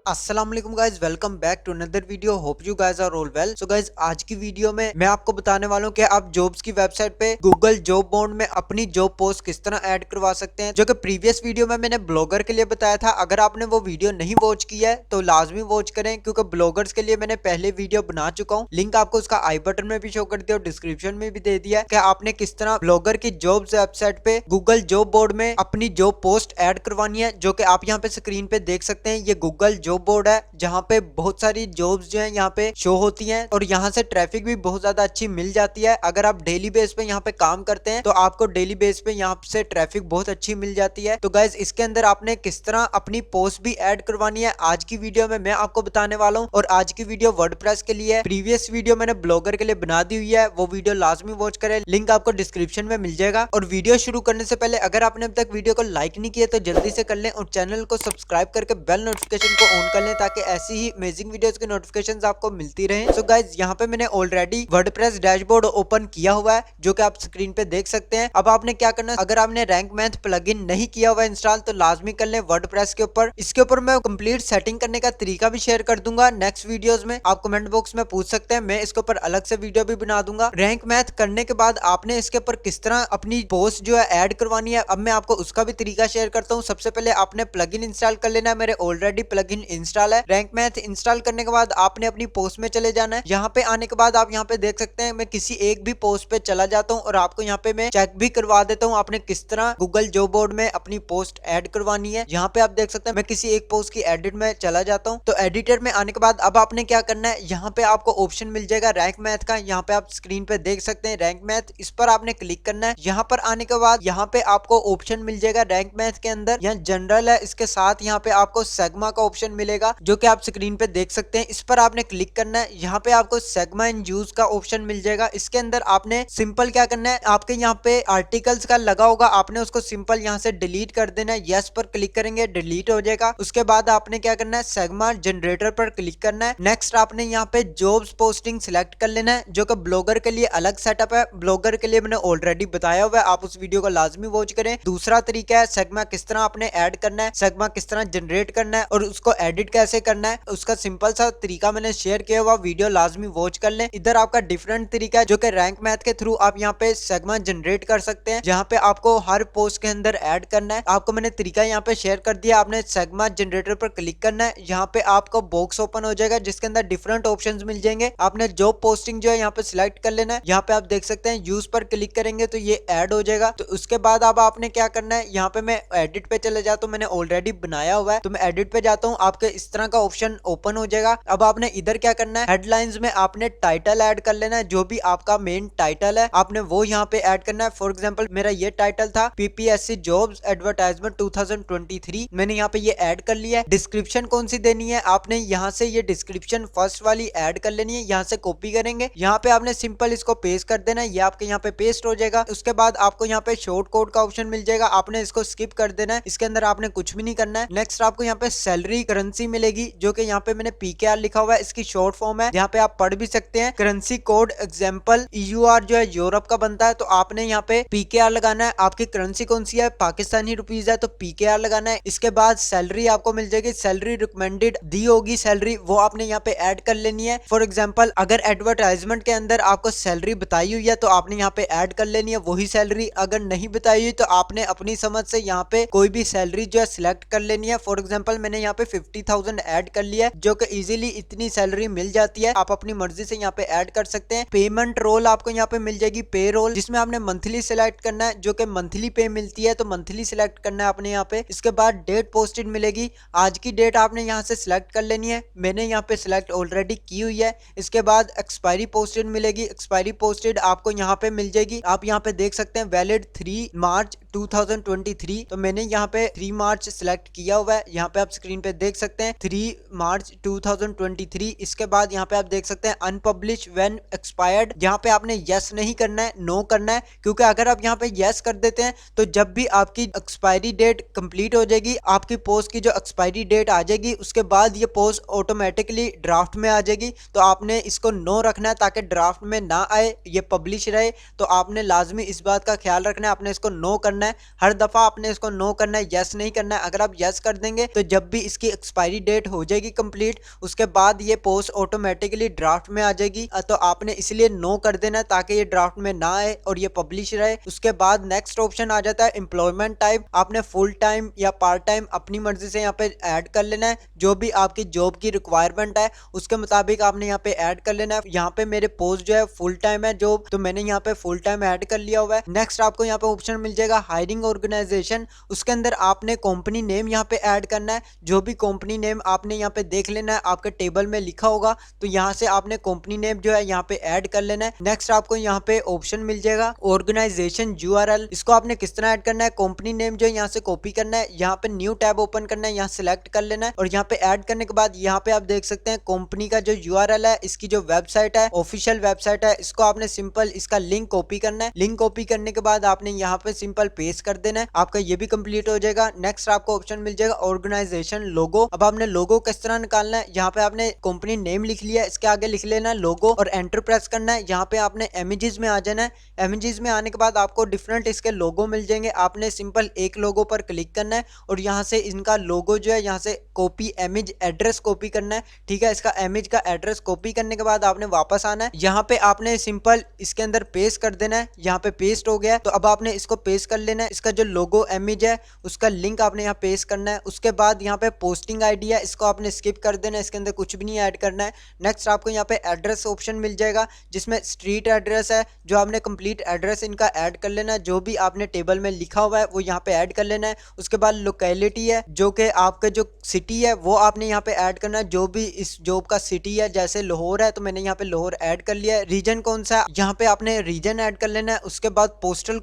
अस्सलाम वालेकुम guys, welcome back to another video. Hope you guys are all well. So guys, आज की video में मैं आपको बताने वाला हूँ कि आप जॉब्स की वेबसाइट पे गूगल जॉब बोर्ड में अपनी जॉब पोस्ट किस तरह ऐड करवा सकते हैं, जो कि प्रीवियस वीडियो में मैंने ब्लॉगर के लिए बताया था। अगर आपने वो वीडियो नहीं वॉच किया है तो लाजमी वॉच करें, क्योंकि ब्लॉगर्स के लिए मैंने पहले वीडियो बना चुका हूँ। लिंक आपको उसका आई बटन में भी शो कर दिया और डिस्क्रिप्शन में भी दे दिया है कि आपने किस तरह ब्लॉगर की जॉब्स वेबसाइट पे गूगल जॉब बोर्ड में अपनी जॉब पोस्ट ऐड करवानी है, जो कि आप यहाँ पे स्क्रीन पे देख सकते हैं। ये गूगल जॉब बोर्ड है जहाँ पे बहुत सारी जॉब्स जो है यहाँ पे शो होती हैं और यहाँ से ट्रैफिक भी बहुत ज्यादा अच्छी मिल जाती है। अगर आप डेली बेस पे यहाँ पे काम करते हैं तो आपको डेली बेस पे यहाँ से ट्रैफिक बहुत अच्छी मिल जाती है। तो गाइज, इसके अंदर आपने किस तरह अपनी पोस्ट भी ऐड करवानी है आज की वीडियो में मैं आपको बताने वाला हूँ। और आज की वीडियो वर्डप्रेस के लिए है, प्रीवियस वीडियो मैंने ब्लॉगर के लिए बना दी हुई है, वो वीडियो लाजमी वॉच करें। लिंक आपको डिस्क्रिप्शन में मिल जाएगा। और वीडियो शुरू करने से पहले अगर आपने अब तक वीडियो को लाइक नहीं किया तो जल्दी से कर लें और चैनल को सब्सक्राइब करके बेल नोटिफिकेशन को ऑन कर लें, ताकि ऐसी ही अमेजिंग वीडियोस की नोटिफिकेशंस आपको मिलती रहे। सो गाइज, यहाँ पे मैंने ऑलरेडी वर्डप्रेस डैशबोर्ड ओपन किया हुआ है, जो कि आप स्क्रीन पे देख सकते हैं। अब आपने क्या करना है, अगर आपने रैंक मैथ प्लगइन नहीं किया हुआ इंस्टॉल तो लाजमी कर लें वर्डप्रेस के ऊपर। इसके ऊपर मैं कंप्लीट सेटिंग करने का तरीका भी शेयर कर दूंगा नेक्स्ट वीडियोस में। आप कमेंट बॉक्स में पूछ सकते हैं, मैं इसके ऊपर अलग से वीडियो भी बना दूंगा। रैंक मैथ करने के बाद आपने इसके ऊपर किस तरह अपनी पोस्ट जो है ऐड करवानी है, अब मैं आपको उसका भी तरीका शेयर करता हूँ। सबसे पहले आपने प्लगइन इंस्टॉल कर लेना है। मेरे ऑलरेडी प्लगइन इंस्टॉल है। रैंक मैथ इंस्टॉल करने के बाद आपने अपनी पोस्ट में चले जाना है। यहाँ पे आने के बाद आप यहाँ पे देख सकते हैं, मैं किसी एक भी पोस्ट पे चला जाता हूँ और आपको यहाँ पे मैं चेक भी करवा देता हूँ आपने किस तरह गूगल जॉब बोर्ड में अपनी पोस्ट ऐड करवानी है। यहाँ पे आप देख सकते हैं, मैं किसी एक पोस्ट की एडिट में चला जाता हूँ। तो एडिटर में आने के बाद अब आपने क्या करना है, यहाँ पे आपको ऑप्शन मिल जाएगा रैंक मैथ का। यहाँ पे आप स्क्रीन पे देख सकते हैं रैंक मैथ, इस पर आपने क्लिक करना है। यहाँ पर आने के बाद यहाँ पे आपको ऑप्शन मिल जाएगा रैंक मैथ के अंदर, यहाँ जनरल है, इसके साथ यहाँ पे आपको सेगमा का ऑप्शन मिलेगा, जो कि आप स्क्रीन पे देख सकते हैं। इस पर आपने क्लिक करना है। यहाँ पे आपको सेगमा एंड यूज का ऑप्शन मिल जाएगा। इसके अंदर आपने सिंपल क्या करना है, आपके यहाँ पे आर्टिकल्स का लगा होगा, आपने उसको सिंपल यहाँ से डिलीट कर देना है। यस पर क्लिक करेंगे, डिलीट हो जाएगा। उसके बाद आपने क्या करना है, सेगमा जनरेटर पर क्लिक करना है। नेक्स्ट आपने यहाँ पे जॉब्स पोस्टिंग सिलेक्ट कर लेना है, जो कि ब्लॉगर के लिए अलग सेटअप है। ब्लॉगर के लिए मैंने ऑलरेडी बताया हुआ है, आप उस वीडियो को लाजमी वॉच करें। दूसरा तरीका है सेगमा किस तरह आपने ऐड करना है, सेगमा किस तरह जनरेट करना है और उसको एडिट कैसे करना है, उसका सिंपल सा तरीका मैंने शेयर किया हुआ, वीडियो लाजमी वॉच कर लें। इधर आपका डिफरेंट तरीका है, जो कि रैंक मैथ के थ्रू आप यहाँ पे सेगमा जनरेट कर सकते हैं, जहाँ पे आपको हर पोस्ट के अंदर ऐड करना है। आपको मैंने तरीका यहाँ पे शेयर कर दिया। आपने सेगमा जनरेटर पर क्लिक करना है। यहाँ पे आपको बॉक्स ओपन हो जाएगा जिसके अंदर डिफरेंट ऑप्शंस मिल जाएंगे। आपने जॉब पोस्टिंग जो है यहाँ पे सिलेक्ट कर लेना है। यहाँ पे आप देख सकते हैं यूज पर क्लिक करेंगे तो ये ऐड हो जाएगा। तो उसके बाद अब आपने क्या करना है, यहाँ पे मैं एडिट पे चले जाता हूँ, मैंने ऑलरेडी बनाया हुआ है तो मैं एडिट पे जाता हूँ। आपके इस तरह का ऑप्शन ओपन हो जाएगा। अब आपने इधर क्या करना है, हेडलाइंस में आपने टाइटल ऐड कर लेना है। जो भी आपका मेन टाइटल है आपने वो यहाँ पे ऐड करना है। फॉर एग्जांपल मेरा ये टाइटल था पीपीएससी जॉब्स एडवर्टाइजमेंट 2023, मैंने यहाँ पे ये ऐड कर लिया है। डिस्क्रिप्शन कौन सी देनी है, आपने यहाँ से ये डिस्क्रिप्शन फर्स्ट वाली ऐड कर लेनी है। यहाँ से कॉपी करेंगे, यहाँ पे आपने सिंपल इसको पेस्ट कर देना है, ये आपके यहाँ पे पेस्ट हो जाएगा। उसके बाद आपको यहाँ पे शॉर्ट कोड का ऑप्शन मिल जाएगा, आपने इसको स्किप कर देना है। इसके अंदर आपने कुछ भी नहीं करना है। नेक्स्ट आपको यहाँ पे सैलरी करेंसी मिलेगी, जो कि यहाँ पे मैंने पीकेआर लिखा हुआ है, इसकी शॉर्ट फॉर्म है, यहाँ पे आप पढ़ भी सकते हैं। करेंसी कोड एग्जाम्पल यूआर जो है यूरोप का बनता है, तो आपने यहाँ पे पीकेआर लगाना है। आपकी करेंसी कौन सी है, पाकिस्तानी रुपीज है, तो पीकेआर लगाना है। इसके बाद सैलरी आपको मिल जाएगी, सैलरी रिकमेंडेड दी होगी सैलरी, वो आपने यहाँ पे ऐड कर लेनी है। फॉर एग्जाम्पल अगर एडवर्टाइजमेंट के अंदर आपको सैलरी बताई हुई है तो आपने यहाँ पे ऐड कर लेनी है वही सैलरी। अगर नहीं बताई हुई तो आपने अपनी समझ से यहाँ पे कोई भी सैलरी जो है सिलेक्ट कर लेनी है। फॉर एग्जाम्पल मैंने यहाँ पे 50,000 ऐड कर लिया है, जो कि इजीली इतनी सैलरी मिल जाती है। आप अपनी मर्जी से यहाँ पे ऐड कर सकते हैं। पेमेंट रोल आपको यहाँ पे मिल जाएगी, पे रोल, जिसमें आपने मंथली सिलेक्ट करना है, जो कि मंथली पे मिलती है तो मंथली सिलेक्ट करना है आपने यहाँ पे। इसके बाद डेट पोस्टेड मिलेगी, आज की डेट आपने यहाँ से सिलेक्ट कर लेनी है, मैंने यहाँ पे सिलेक्ट ऑलरेडी की हुई है। इसके बाद एक्सपायरी पोस्टेड मिलेगी, एक्सपायरी पोस्टेड आपको यहाँ पे मिल जाएगी। आप यहाँ पे देख सकते हैं वैलिड 3 मार्च 2023, तो मैंने यहाँ पे 3 मार्च सिलेक्ट किया हुआ है। यहाँ पे आप स्क्रीन पे देख सकते हैं 3 मार्च 2023। इसके बाद यहाँ पे आप देख सकते हैं अनपब्लिश व्हेन एक्सपायर्ड, यहाँ पे आपने यस नहीं करना है, नो करना है, क्योंकि अगर आप यहाँ पे यस कर देते हैं तो जब भी आपकी एक्सपायरी डेट कंप्लीट हो जाएगी, आपकी पोस्ट की जो एक्सपायरी डेट आ जाएगी, उसके बाद ये पोस्ट ऑटोमेटिकली ड्राफ्ट में आ जाएगी। तो आपने इसको नो रखना है ताकि ड्राफ्ट में ना आए, ये पब्लिश रहे। तो आपने लाजमी इस बात का ख्याल रखना है, आपने इसको नो करना है, हर दफा आपने इसको नो करना है, यस नहीं करना है। अगर आप यस कर देंगे तो जब भी इसकी एक्सपायरी डेट हो जाएगी कंप्लीट, उसके बाद ये पोस्ट ऑटोमेटिकली ड्राफ्ट में आ जाएगी। तो आपने इसलिए नो कर देना है ताकि ये ड्राफ्ट में ना आए और ये पब्लिश रहे। उसके बाद नेक्स्ट ऑप्शन आ जाता है एम्प्लॉयमेंट टाइप। आपने फुल टाइम या पार्ट टाइम अपनी मर्जी से यहाँ पे ऐड कर लेना है, जो भी आपकी जॉब की रिक्वायरमेंट है उसके मुताबिक आपने यहाँ पे ऐड कर लेना है। यहाँ पे मेरे पोस्ट जो है फुल टाइम है जॉब, तो मैंने यहाँ पे फुल टाइम ऐड कर लिया हुआ है। नेक्स्ट आपको यहाँ पे ऑप्शन मिल जाएगा हायरिंग ऑर्गेनाइजेशन। उसके अंदर आपने कंपनी नेम यहाँ पे ऐड करना है, जो भी कंपनी नेम आपने यहाँ पे देख लेना है, आपके टेबल में लिखा होगा, तो यहाँ से आपने कंपनी नेम जो है यहाँ पे ऐड कर लेना है। नेक्स्ट आपको यहाँ पे ऑप्शन मिल जाएगा ऑर्गेनाइजेशन यूआरएल। इसको आपने किस तरह ऐड करना है, कंपनी नेम जो है यहाँ से कॉपी करना है, यहाँ पे न्यू टैब ओपन करना है, यहाँ सिलेक्ट कर लेना है और यहाँ पे ऐड करने के बाद यहाँ पे आप देख सकते हैं कंपनी का जो यूआरएल है, इसकी जो वेबसाइट है, ऑफिशियल वेबसाइट है, इसको आपने सिंपल इसका लिंक कॉपी करना है। लिंक कॉपी करने के बाद आपने यहाँ पे सिंपल पेस्ट कर देना है, आपका ये भी कंप्लीट हो जाएगा। नेक्स्ट आपको ऑप्शन मिल जाएगा ऑर्गेनाइजेशन लोगो। अब आपने लोगो किस तरह निकालना है, यहाँ पे आपने कंपनी नेम लिख लिया, इसके आगे लिख लेना है लोगो और एंटर प्रेस करना है। यहाँ पे आपने इमेजेस में आ जाना है। इमेजेस में आने के बाद आपको डिफरेंट इसके लोगो मिल जाएंगे, आपने सिंपल एक लोगो पर क्लिक करना है और यहाँ से इनका लोगो जो है यहाँ से कॉपी इमेज एड्रेस कॉपी करना है। ठीक है, इसका इमेज का एड्रेस कॉपी करने के बाद आपने वापस आना है, यहाँ पे आपने सिंपल इसके अंदर पेस्ट कर देना है। यहाँ पे पेस्ट हो गया तो अब आपने इसको पेस्ट कर लेना है। इसका जो लोगो इमेज है उसका लिंक आपने यहाँ पेस्ट करना है। उसके बाद यहाँ पे पोस्टिंग आईडी है, इसको आपने स्किप कर देना है, इसके अंदर कुछ भी नहीं ऐड करना है। नेक्स्ट आपको यहाँ पे एड्रेस ऑप्शन मिल जाएगा, जिसमें स्ट्रीट एड्रेस है, जो आपने कंप्लीट एड्रेस इनका ऐड कर लेना है, जो भी आपने टेबल में लिखा हुआ है वो यहाँ पे ऐड कर लेना है। उसके बाद लोकेलिटी है, जो कि आपका जो सिटी है वो आपने यहाँ पे ऐड करना है, जो भी इस जॉब का सिटी है, जैसे लाहौर है तो मैंने यहाँ पे लाहौर ऐड कर लिया है। रीजन कौन सा है, यहाँ पे आपने रीजन ऐड कर लेना है। उसके बाद पोस्टल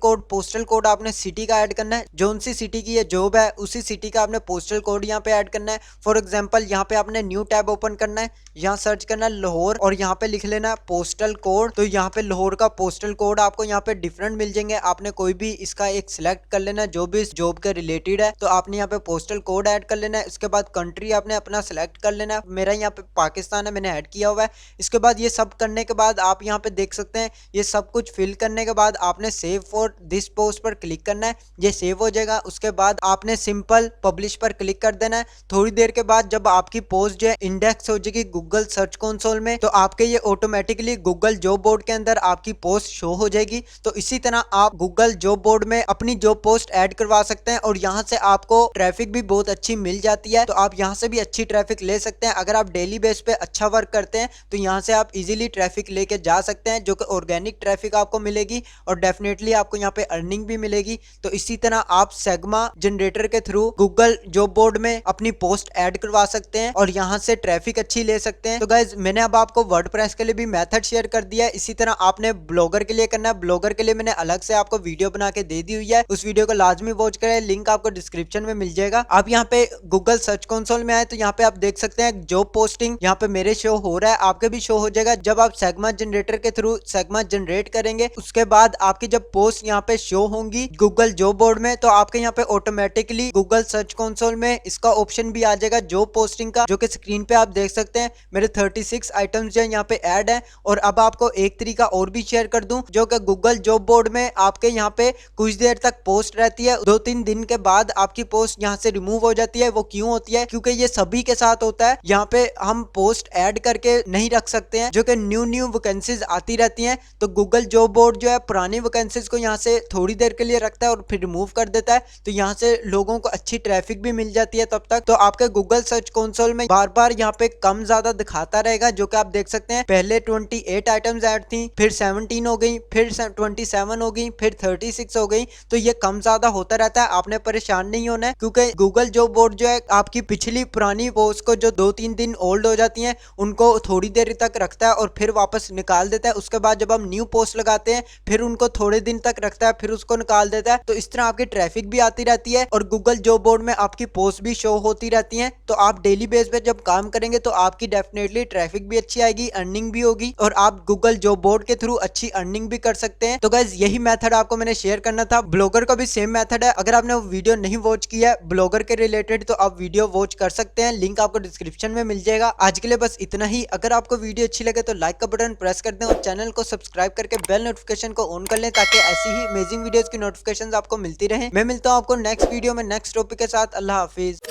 कोड आपने सिटी का ऐड करना है, जो सी सिटी की ये जॉब है उसी सिटी का आपने पोस्टल कोड यहाँ पे ऐड करना है। फॉर एग्जांपल यहाँ पे आपने न्यू टैब ओपन करना है, यहाँ सर्च करना है लाहौर और यहाँ पे लिख लेना पोस्टल कोड। तो यहाँ पे लाहौर का पोस्टल कोड आपको यहाँ पे डिफरेंट मिल जाएंगे, आपने कोई भी इसका एक सिलेक्ट कर लेना जो भी इस जॉब के रिलेटेड है, तो आपने यहाँ पे पोस्टल कोड ऐड कर लेना है। इसके बाद कंट्री आपने अपना सिलेक्ट कर लेना है, मेरा यहाँ पे पाकिस्तान है, मैंने ऐड किया हुआ है। इसके बाद ये सब करने के बाद आप यहाँ पे देख सकते हैं ये सब कुछ फिल करने के बाद आपने सेव फॉर दिस पोस्ट पर क्लिक करना है, ये सेव हो जाएगा। उसके बाद आपने सिंपल पब्लिश पर क्लिक कर देना है। थोड़ी देर के बाद जब आपकी पोस्ट जो है इंडेक्स हो जाएगी गूगल सर्च कंसोल में, तो आपके ये ऑटोमेटिकली गूगल जॉब बोर्ड के अंदर आपकी पोस्ट शो हो जाएगी। तो इसी तरह आप गूगल जॉब बोर्ड में अपनी जॉब पोस्ट ऐड करवा सकते हैं और यहाँ से आपको ट्रैफिक भी बहुत अच्छी मिल जाती है। तो आप यहाँ से भी अच्छी ट्रैफिक ले सकते हैं। अगर आप डेली बेस पे अच्छा वर्क करते हैं तो यहाँ से आप इजीली ट्रैफिक लेके जा सकते हैं, जो कि ऑर्गेनिक ट्रैफिक आपको मिलेगी और डेफिनेटली आपको यहाँ पे अर्निंग भी मिलेगी। तो इसी तरह आप सेगमा जनरेटर के थ्रू गूगल जॉब बोर्ड में अपनी पोस्ट ऐड करवा सकते हैं और यहाँ से ट्रैफिक अच्छी ले सकते हैं। तो गाइज मैंने अब आपको वर्डप्रेस के लिए भी मेथड शेयर कर दिया है, इसी तरह आपने ब्लॉगर के लिए करना है। ब्लॉगर के लिए मैंने अलग से आपको वीडियो बना के दे दी हुई है, उस वीडियो को लाजमी वॉच करें, लिंक आपको डिस्क्रिप्शन में मिल जाएगा। आप यहाँ पे गूगल सर्च कंसोल में आए तो यहाँ पे आप देख सकते हैं जॉब पोस्टिंग यहाँ पे मेरे शो हो रहा है, आपके भी शो हो जाएगा। जब आप सेगमा जनरेटर के थ्रू सेगमा जनरेट करेंगे उसके बाद आपकी जब पोस्ट यहाँ पे शो होंगी गूगल जॉब बोर्ड में, तो आपके यहाँ पे ऑटोमेटिकली गूगल सर्च कंसोल में इसका ऑप्शन भी आ जाएगा जॉब पोस्टिंग का, जो कि स्क्रीन पे आप देख सकते हैं मेरे 36 आइटम्स जो यहाँ पे ऐड है। और अब आपको एक तरीका और भी शेयर कर दूं, जो कि गूगल जॉब बोर्ड में आपके यहाँ पे कुछ देर तक पोस्ट रहती है, 2-3 दिन के बाद आपकी पोस्ट यहाँ से रिमूव हो जाती है। वो क्यों होती है, क्योंकि ये सभी के साथ होता है। यहाँ पे हम पोस्ट ऐड करके नहीं रख सकते हैं, जो कि न्यू वैकेंसीज आती रहती हैं। तो गूगल जॉब बोर्ड जो है पुरानी वैकेंसीज को यहाँ से थोड़ी देर के लिए रखता है और फिर रिमूव कर देता है, तो यहाँ से लोगों को अच्छी ट्रैफिक भी मिल जाती है तब तक। तो आपके गूगल सर्च कंसोल में बार बार यहाँ पे कम ज्यादा दिखाता रहेगा, जो कि आप देख सकते हैं पहले 28 आइटम्स ऐड थी, फिर 17 हो गई, फिर 27 हो गई, फिर 36 हो गई। तो ये कम ज्यादा होता रहता है, आपने परेशान नहीं होना है, क्योंकि गूगल जॉब बोर्ड जो है आपकी पिछली पुरानी पोस्ट को जो 2-3 दिन ओल्ड हो जाती हैं उनको थोड़ी देर तक रखता है और फिर वापस निकाल देता है। उसके बाद जब हम न्यू पोस्ट लगाते हैं फिर उनको थोड़े दिन तक रखता है, फिर उसको निकाल देता है। तो इस तरह आपकी ट्रैफिक भी आती रहती है और गूगल जॉब बोर्ड में आपकी पोस्ट भी शो होती रहती है। तो आप डेली बेस पे जब काम करेंगे तो आपकी डेफिनेटली ट्रैफिक भी अच्छी आएगी, अर्निंग भी होगी और आप गूगल जॉब बोर्ड के थ्रू अच्छी अर्निंग भी कर सकते हैं। तो गाइज यही मेथड आपको मैंने शेयर करना था। ब्लॉगर का भी सेम मेथड है, अगर आपने वो वीडियो नहीं वॉच किया है ब्लॉगर के रिलेटेड तो आप वीडियो वॉच कर सकते हैं, लिंक आपको डिस्क्रिप्शन में मिल जाएगा। आज के लिए बस इतना ही। अगर आपको वीडियो अच्छी लगे तो लाइक का बटन प्रेस कर दें और चैनल को सब्सक्राइब करके बेल नोटिफिकेशन को ऑन कर लें, ताकि ऐसी ही अमेजिंग वीडियोस की नोटिफिकेशंस आपको मिलती रहे। मैं मिलता हूं आपको नेक्स्ट वीडियो में नेक्स्ट टॉपिक के साथ। अल्लाह हाफिज।